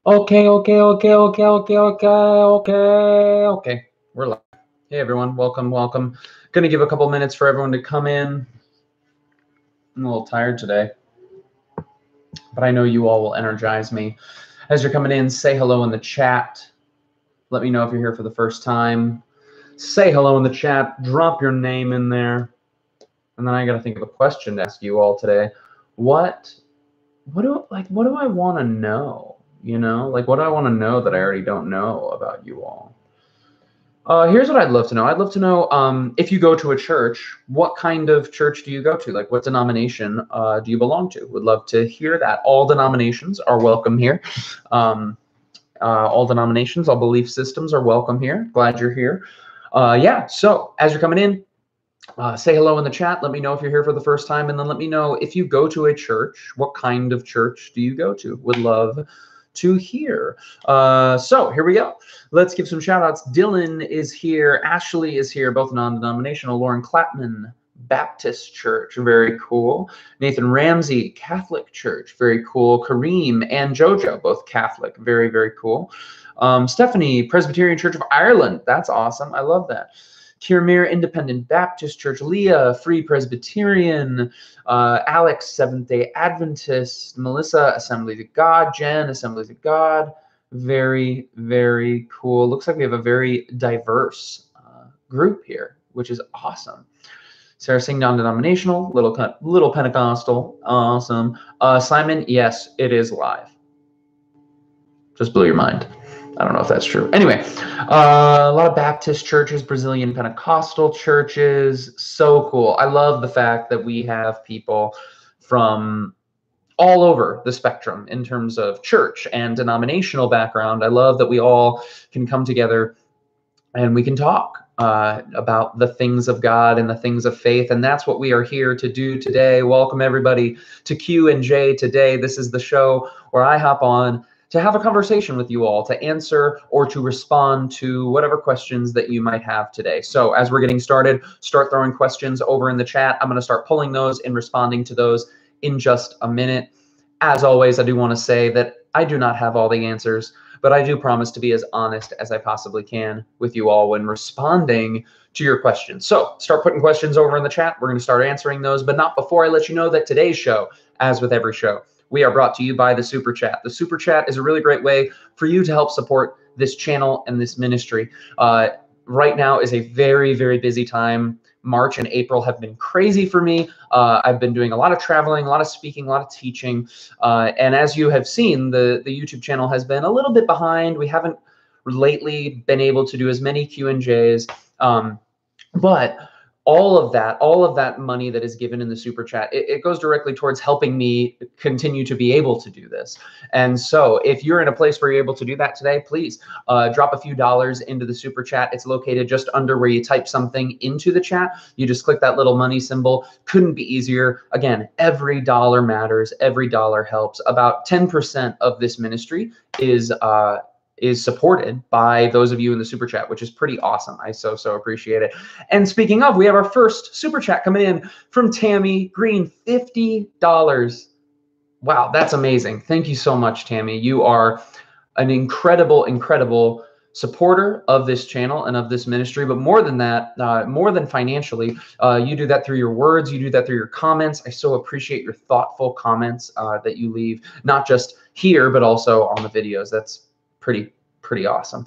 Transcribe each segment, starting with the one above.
Okay. We're live. Hey, everyone. Welcome. Going to give a couple minutes for everyone to come in. I'm a little tired today, but I know you all will energize me. As you're coming in, say hello in the chat. Let me know if you're here for the first time. Say hello in the chat. Drop your name in there. And then I got to think of a question to ask you all today. What do I want to know? You know, like what do I want to know that I already don't know about you all? Here's what I'd love to know. I'd love to know if you go to a church, what kind of church do you go to? Like what denomination do you belong to? Would love to hear that. All denominations are welcome here. All denominations, all belief systems are welcome here. Glad you're here. Yeah, so as you're coming in, say hello in the chat. Let me know if you're here for the first time, and then let me know if you go to a church, what kind of church do you go to? Would love to hear. So here we go. Let's give some shout outs. Dylan is here. Ashley is here, both non-denominational. Lauren Clapman, Baptist Church, very cool. Nathan Ramsey, Catholic Church, very cool. Kareem and Jojo, both Catholic, very, very cool. Stephanie, Presbyterian Church of Ireland, that's awesome. I love that. Kirmere Independent Baptist Church, Leah, Free Presbyterian, Alex, Seventh-day Adventist, Melissa, Assemblies of God, Jen, Assemblies of God. Very, very cool. Looks like we have a very diverse group here, which is awesome. Sarah Singh, non-denominational, little Pentecostal, awesome. Simon, yes, it is live. Just blew your mind. I don't know if that's true. Anyway, a lot of Baptist churches, Brazilian Pentecostal churches. So cool. I love the fact that we have people from all over the spectrum in terms of church and denominational background. I love that we all can come together and we can talk about the things of God and the things of faith. And that's what we are here to do today. Welcome, everybody, to Q&J Today. This is the show where I hop on to have a conversation with you all, to answer or to respond to whatever questions that you might have today. So as we're getting started, start throwing questions over in the chat. I'm going to start pulling those and responding to those in just a minute. As always, I do want to say that I do not have all the answers, but I do promise to be as honest as I possibly can with you all when responding to your questions. So start putting questions over in the chat. We're going to start answering those, but not before I let you know that today's show, as with every show, we are brought to you by the Super Chat. The Super Chat is a really great way for you to help support this channel and this ministry. Right now is a very, very busy time. March and April have been crazy for me. I've been doing a lot of traveling, a lot of speaking, a lot of teaching. And as you have seen, the YouTube channel has been a little bit behind. We haven't lately been able to do as many Q&Js. But all of that money that is given in the Super Chat, it goes directly towards helping me continue to be able to do this. And so if you're in a place where you're able to do that today, please drop a few dollars into the Super Chat. It's located just under where you type something into the chat. You just click that little money symbol. Couldn't be easier. Again, every dollar matters. Every dollar helps. About 10% of this ministry is supported by those of you in the Super Chat, which is pretty awesome. I so appreciate it. And speaking of, we have our first Super Chat coming in from Tammy Green, $50. Wow, that's amazing. Thank you so much, Tammy. You are an incredible supporter of this channel and of this ministry. But more than that, more than financially, you do that through your words. You do that through your comments. I so appreciate your thoughtful comments that you leave, not just here, but also on the videos. That's pretty awesome.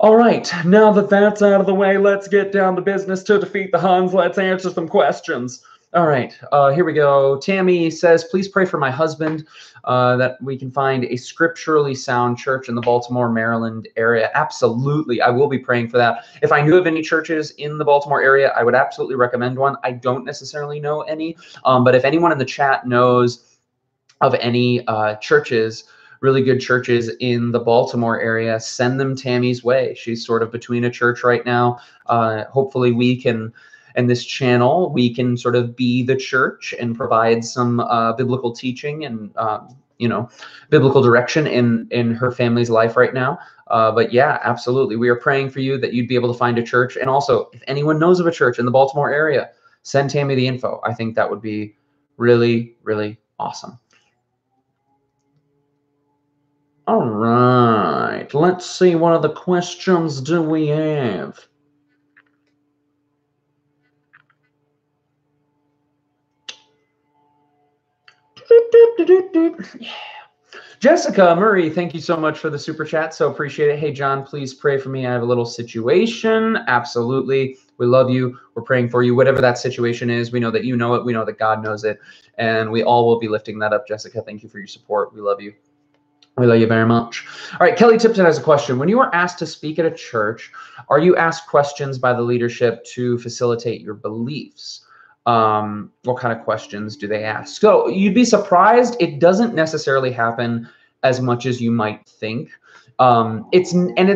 All right, now that that's out of the way, let's get down to business to defeat the Huns. Let's answer some questions. All right, here we go. Tammy says, please pray for my husband that we can find a scripturally sound church in the Baltimore, Maryland area. Absolutely, I will be praying for that. If I knew of any churches in the Baltimore area, I would absolutely recommend one. I don't necessarily know any, but if anyone in the chat knows of any churches, really good churches in the Baltimore area, send them Tammy's way. She's sort of between a church right now. Hopefully we can, and this channel, we can sort of be the church and provide some biblical teaching and, biblical direction in her family's life right now. But yeah, absolutely. We are praying for you that you'd be able to find a church. And also, if anyone knows of a church in the Baltimore area, send Tammy the info. I think that would be really, really awesome. All right, let's see, what other questions do we have? Yeah. Jessica Murray, thank you so much for the super chat. So appreciate it. Hey, John, please pray for me. I have a little situation. Absolutely. We love you. We're praying for you. Whatever that situation is, we know that you know it. We know that God knows it. And we all will be lifting that up. Jessica, thank you for your support. We love you. We love you very much. All right, Kelly Tipton has a question. When you are asked to speak at a church, are you asked questions by the leadership to facilitate your beliefs? What kind of questions do they ask? So you'd be surprised. It doesn't necessarily happen as much as you might think. It's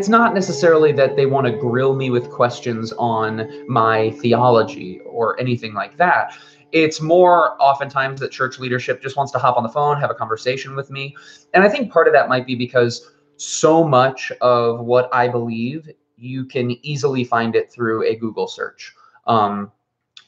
not necessarily that they want to grill me with questions on my theology or anything like that. It's more oftentimes that church leadership just wants to hop on the phone, have a conversation with me. And I think part of that might be because so much of what I believe, you can easily find it through a Google search.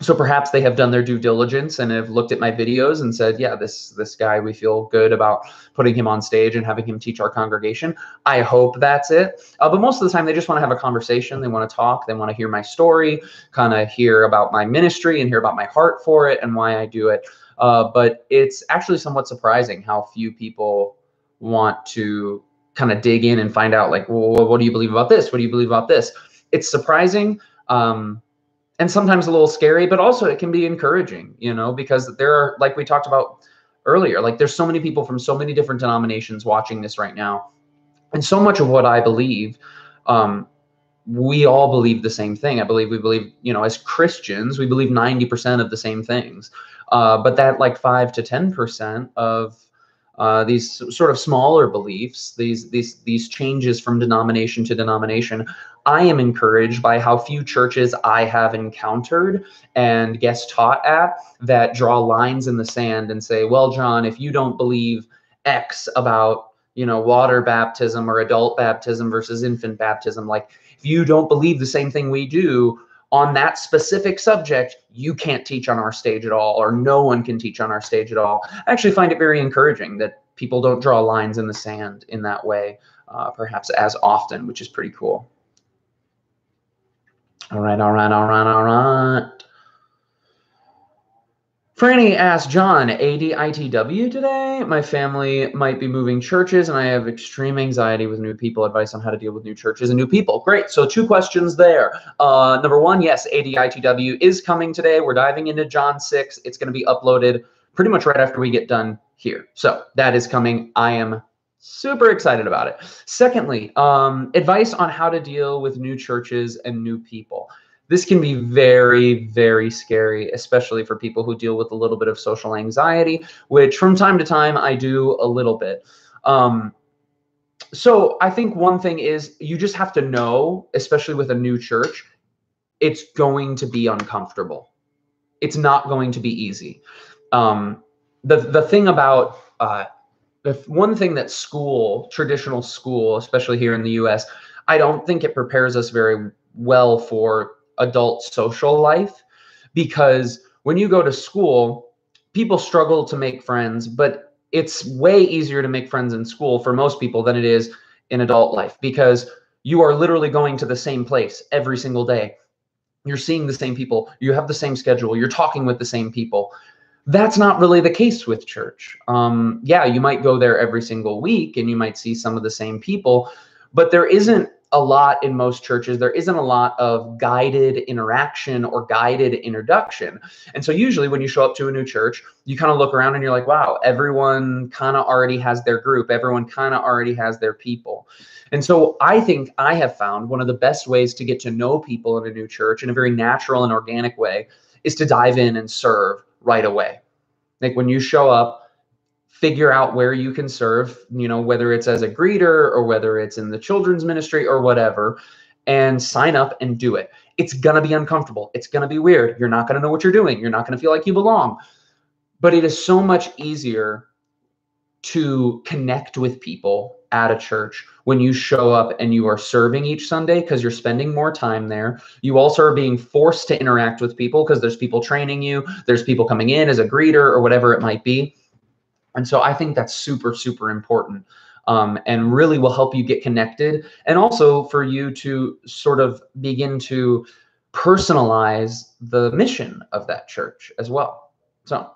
So perhaps they have done their due diligence and have looked at my videos and said, yeah, this guy, we feel good about putting him on stage and having him teach our congregation. I hope that's it. But most of the time, they just want to have a conversation. They want to talk. They want to hear my story, kind of hear about my ministry and hear about my heart for it and why I do it. But it's actually somewhat surprising how few people want to kind of dig in and find out, like, well, what do you believe about this? What do you believe about this? It's surprising. And sometimes a little scary, but also it can be encouraging, because there are, like we talked about earlier, like there's so many people from so many different denominations watching this right now. And so much of what I believe, we all believe the same thing. We believe, as Christians, we believe 90% of the same things. But that like 5 to 10% of these sort of smaller beliefs, these changes from denomination to denomination, I am encouraged by how few churches I have encountered and guest taught at that draw lines in the sand and say, well, John, if you don't believe X about, water baptism or adult baptism versus infant baptism, like if you don't believe the same thing we do on that specific subject, you can't teach on our stage at all, or no one can teach on our stage at all. I actually find it very encouraging that people don't draw lines in the sand in that way, perhaps as often, which is pretty cool. All right. Franny asked, John, ADITW today? My family might be moving churches and I have extreme anxiety with new people. Advice on how to deal with new churches and new people. Great. So 2 questions there. Number 1, yes, ADITW is coming today. We're diving into John 6. It's going to be uploaded pretty much right after we get done here. So that is coming. I am super excited about it. Secondly, advice on how to deal with new churches and new people. This can be very, very scary, especially for people who deal with a little bit of social anxiety, which from time to time I do a little bit. So I think one thing is you just have to know, especially with a new church, it's going to be uncomfortable. It's not going to be easy. The thing about the one thing that traditional school, especially here in the US, I don't think it prepares us very well for adult social life, because when you go to school, people struggle to make friends, but it's way easier to make friends in school for most people than it is in adult life, because you are literally going to the same place every single day. You're seeing the same people, you have the same schedule, you're talking with the same people. That's not really the case with church. Yeah, you might go there every single week and you might see some of the same people, but there isn't a lot in most churches. There isn't a lot of guided interaction or guided introduction. And so usually when you show up to a new church, you kind of look around and you're like, wow, everyone kind of already has their group. Everyone kind of already has their people. And so I think I have found one of the best ways to get to know people in a new church in a very natural and organic way is to dive in and serve right away. Like when you show up, figure out where you can serve, whether it's as a greeter or whether it's in the children's ministry or whatever, and sign up and do it. It's going to be uncomfortable. It's going to be weird. You're not going to know what you're doing. You're not going to feel like you belong. But it is so much easier to connect with people at a church when you show up and you are serving each Sunday, because you're spending more time there. You also are being forced to interact with people because there's people training you. There's people coming in as a greeter or whatever it might be. And so I think that's super, super important. and really will help you get connected, and also for you to sort of begin to personalize the mission of that church as well. So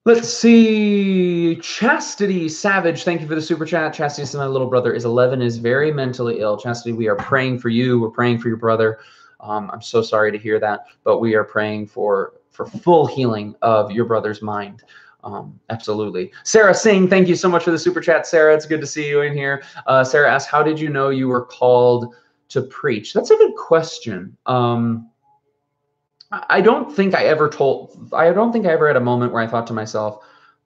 let's see. Chastity Savage, thank you for the super chat. Chastity says, my little brother is 11, is very mentally ill. Chastity, we are praying for you. We're praying for your brother. I'm so sorry to hear that, but we are praying for full healing of your brother's mind. Absolutely. Sarah Singh, thank you so much for the super chat, Sarah. It's good to see you in here. Sarah asks, how did you know you were called to preach? That's a good question. I don't think I ever had a moment where I thought to myself,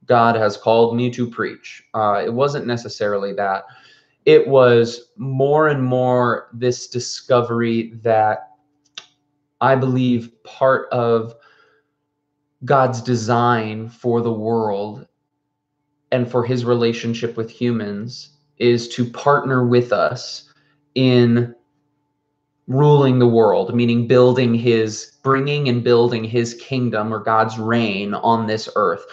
God has called me to preach. It wasn't necessarily that. It was more and more this discovery that I believe part of God's design for the world and for his relationship with humans is to partner with us in ruling the world, meaning bringing and building his kingdom or God's reign on this earth.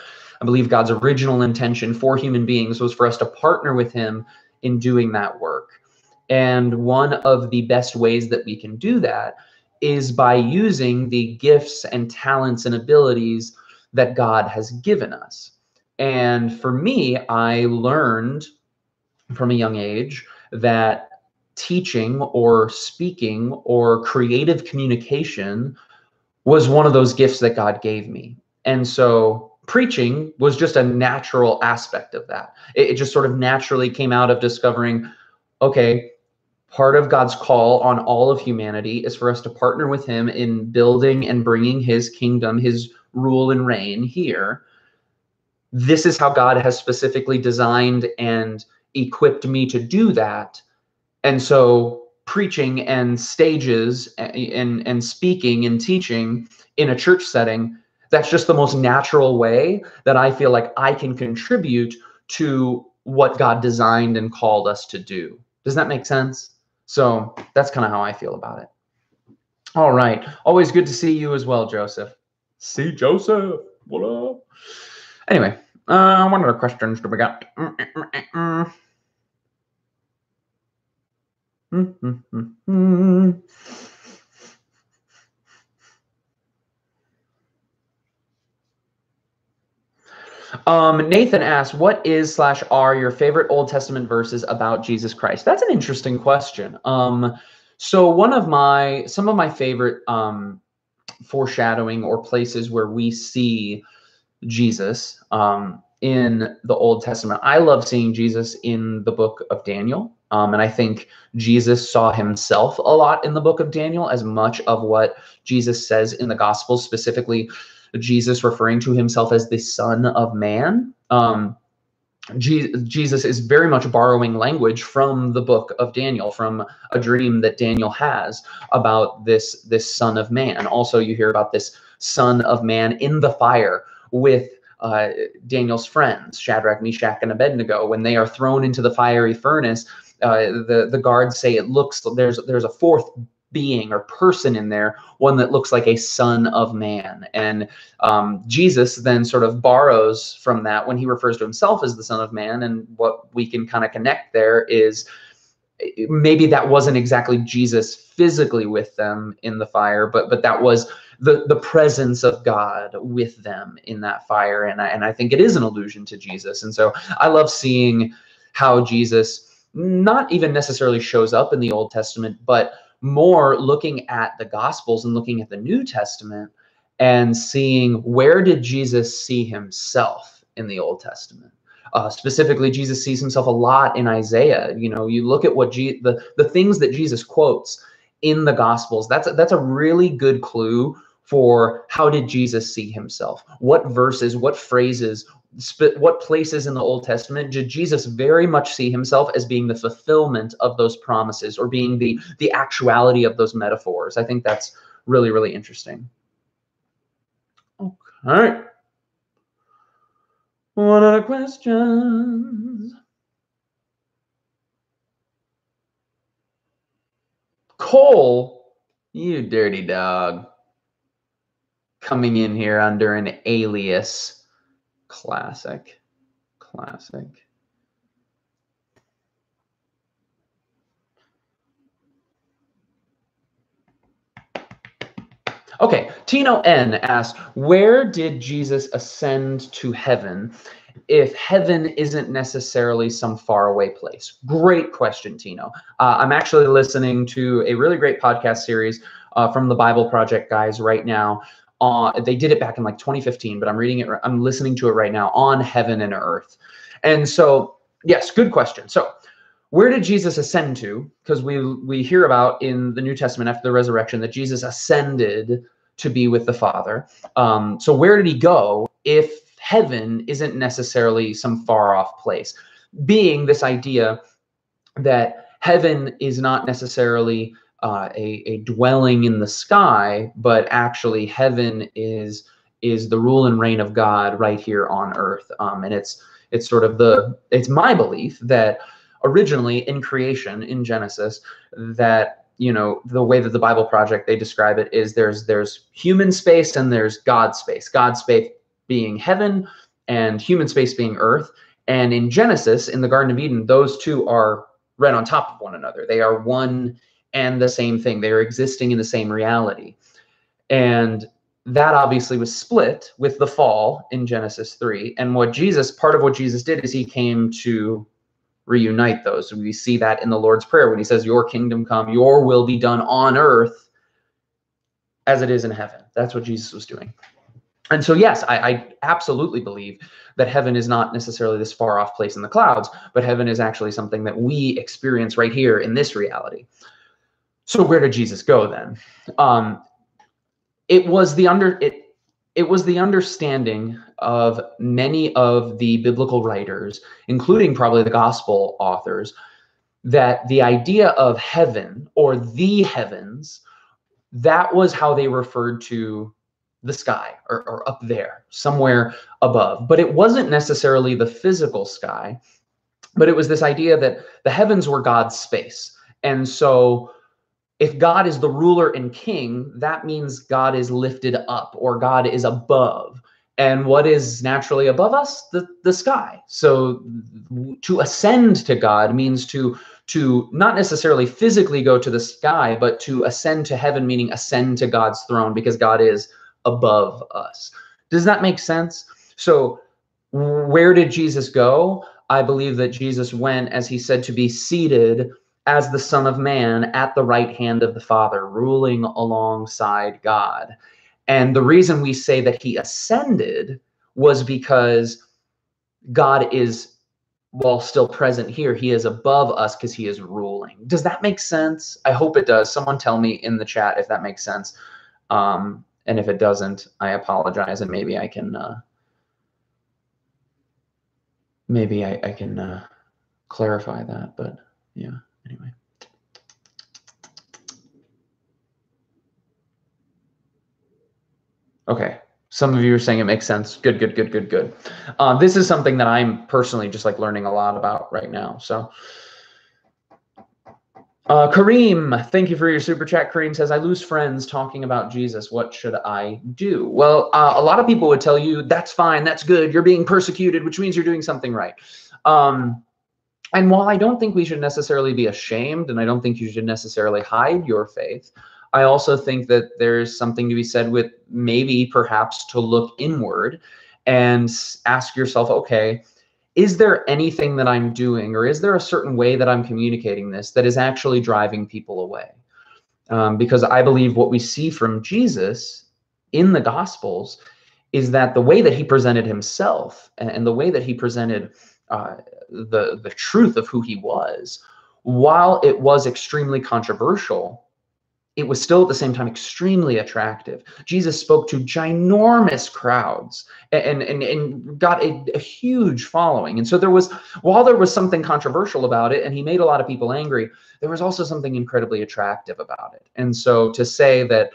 I believe God's original intention for human beings was for us to partner with him in doing that work. And one of the best ways that we can do that is by using the gifts and talents and abilities that God has given us. And for me, I learned from a young age that teaching or speaking or creative communication was one of those gifts that God gave me. And so preaching was just a natural aspect of that. It just sort of naturally came out of discovering, okay, part of God's call on all of humanity is for us to partner with him in building and bringing his kingdom, his rule and reign here. This is how God has specifically designed and equipped me to do that. And so preaching and stages and speaking and teaching in a church setting, that's just the most natural way that I feel like I can contribute to what God designed and called us to do. Does that make sense? So that's kind of how I feel about it. All right. Always good to see you as well, Joseph. See Joseph. What up? Anyway, what other questions do we got? Nathan asks, what is / are your favorite Old Testament verses about Jesus Christ? That's an interesting question. So some of my favorite foreshadowing or places where we see Jesus in the Old Testament. I love seeing Jesus in the book of Daniel. And I think Jesus saw himself a lot in the book of Daniel, as much of what Jesus says in the Gospels, specifically Jesus referring to himself as the Son of Man. Jesus is very much borrowing language from the book of Daniel, from a dream that Daniel has about this Son of Man. Also, you hear about this Son of Man in the fire with Daniel's friends, Shadrach, Meshach, and Abednego. When they are thrown into the fiery furnace, the guards say there's a fourth being or person in there, one that looks like a Son of Man. And Jesus then sort of borrows from that when he refers to himself as the Son of Man. And what we can kind of connect there is maybe that wasn't exactly Jesus physically with them in the fire, but that was the presence of God with them in that fire. And I think it is an allusion to Jesus. And so I love seeing how Jesus not even necessarily shows up in the Old Testament, but more looking at the Gospels and looking at the New Testament and seeing, where did Jesus see himself in the Old Testament? Specifically, Jesus sees himself a lot in Isaiah. You know, you look at what the things that Jesus quotes in the Gospels. That's a really good clue for how did Jesus see himself? What verses, what phrases, what places in the Old Testament did Jesus very much see himself as being the fulfillment of those promises, or being the actuality of those metaphors? I think that's really, really interesting. Okay. What other questions? Cole, you dirty dog. Coming in here under an alias. Classic. Okay, Tino N asks, where did Jesus ascend to heaven if heaven isn't necessarily some faraway place? Great question, Tino. I'm actually listening to a really great podcast series from the Bible Project guys right now. They did it back in like 2015, but I'm listening to it right now on heaven and earth. And so, yes, good question. So, where did Jesus ascend to? Because we hear about in the New Testament after the resurrection that Jesus ascended to be with the Father. So where did he go if heaven isn't necessarily some far off place? Being this idea that heaven is not necessarily a dwelling in the sky, but actually heaven is the rule and reign of God right here on earth. And it's sort of it's my belief that originally in creation in Genesis, that the way that the Bible Project they describe it is there's human space and there's God space. God space being heaven and human space being earth. And in Genesis, in the Garden of Eden, those two are right on top of one another. They are one and the same thing. They are existing in the same reality. And that obviously was split with the fall in Genesis 3. And part of what Jesus did is he came to reunite those. We see that in the Lord's Prayer when he says, your kingdom come, your will be done on earth as it is in heaven. That's what Jesus was doing. And so, yes, I absolutely believe that heaven is not necessarily this far off place in the clouds, but heaven is actually something that we experience right here in this reality. So where did Jesus go then? It was the understanding of many of the biblical writers, including probably the gospel authors, that the idea of heaven or the heavens, that was how they referred to the sky or up there, somewhere above. But it wasn't necessarily the physical sky, but it was this idea that the heavens were God's space. And so if God is the ruler and king, that means God is lifted up or God is above. And what is naturally above us? The sky. So to ascend to God means to not necessarily physically go to the sky, but to ascend to heaven, meaning ascend to God's throne, because God is above us. Does that make sense? So where did Jesus go? I believe that Jesus went, as he said, to be seated as the Son of Man at the right hand of the Father, ruling alongside God. And the reason we say that he ascended was because God is, while still present here, he is above us because he is ruling. Does that make sense? I hope it does. Someone tell me in the chat if that makes sense. And if it doesn't, I apologize, and maybe I can clarify that. But yeah, anyway. Okay, some of you are saying it makes sense. Good. This is something that I'm personally just like learning a lot about right now. So Kareem, thank you for your super chat. Kareem says, I lose friends talking about Jesus. What should I do? Well, a lot of people would tell you, that's fine, that's good. You're being persecuted, which means you're doing something right. And while I don't think we should necessarily be ashamed, and I don't think you should necessarily hide your faith, I also think that there's something to be said with maybe perhaps to look inward and ask yourself, okay, is there anything that I'm doing, or is there a certain way that I'm communicating this that is actually driving people away? Because I believe what we see from Jesus in the Gospels is that the way that he presented himself and the way that he presented the truth of who he was, while it was extremely controversial, it was still at the same time extremely attractive. Jesus spoke to ginormous crowds and got a huge following. And so while there was something controversial about it and he made a lot of people angry, there was also something incredibly attractive about it. And so to say that,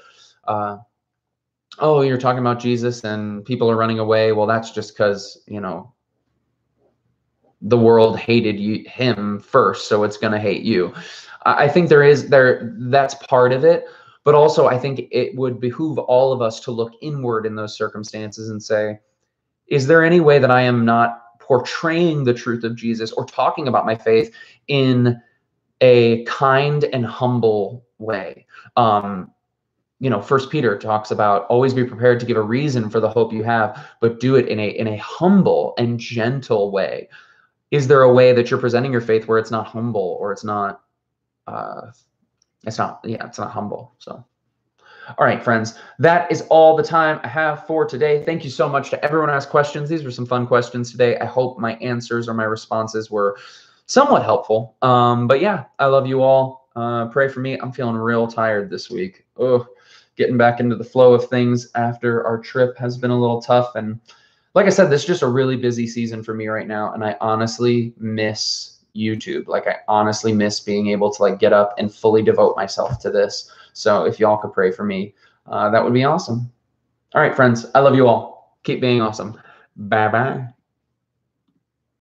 oh, you're talking about Jesus and people are running away, well, that's just because, the world hated him first, so it's going to hate you. I think that's part of it, but also I think it would behoove all of us to look inward in those circumstances and say, is there any way that I am not portraying the truth of Jesus or talking about my faith in a kind and humble way? First Peter talks about always be prepared to give a reason for the hope you have, but do it in a humble and gentle way. Is there a way that you're presenting your faith where it's not humble, or it's not humble? So, all right, friends, that is all the time I have for today. Thank you so much to everyone who asked questions. These were some fun questions today. I hope my answers or my responses were somewhat helpful. But yeah, I love you all. Pray for me. I'm feeling real tired this week. Oh, getting back into the flow of things after our trip has been a little tough. And like I said, this is just a really busy season for me right now. And I honestly miss YouTube. Like, I honestly miss being able to get up and fully devote myself to this. So if y'all could pray for me, that would be awesome. All right, friends, I love you all. Keep being awesome. Bye-bye.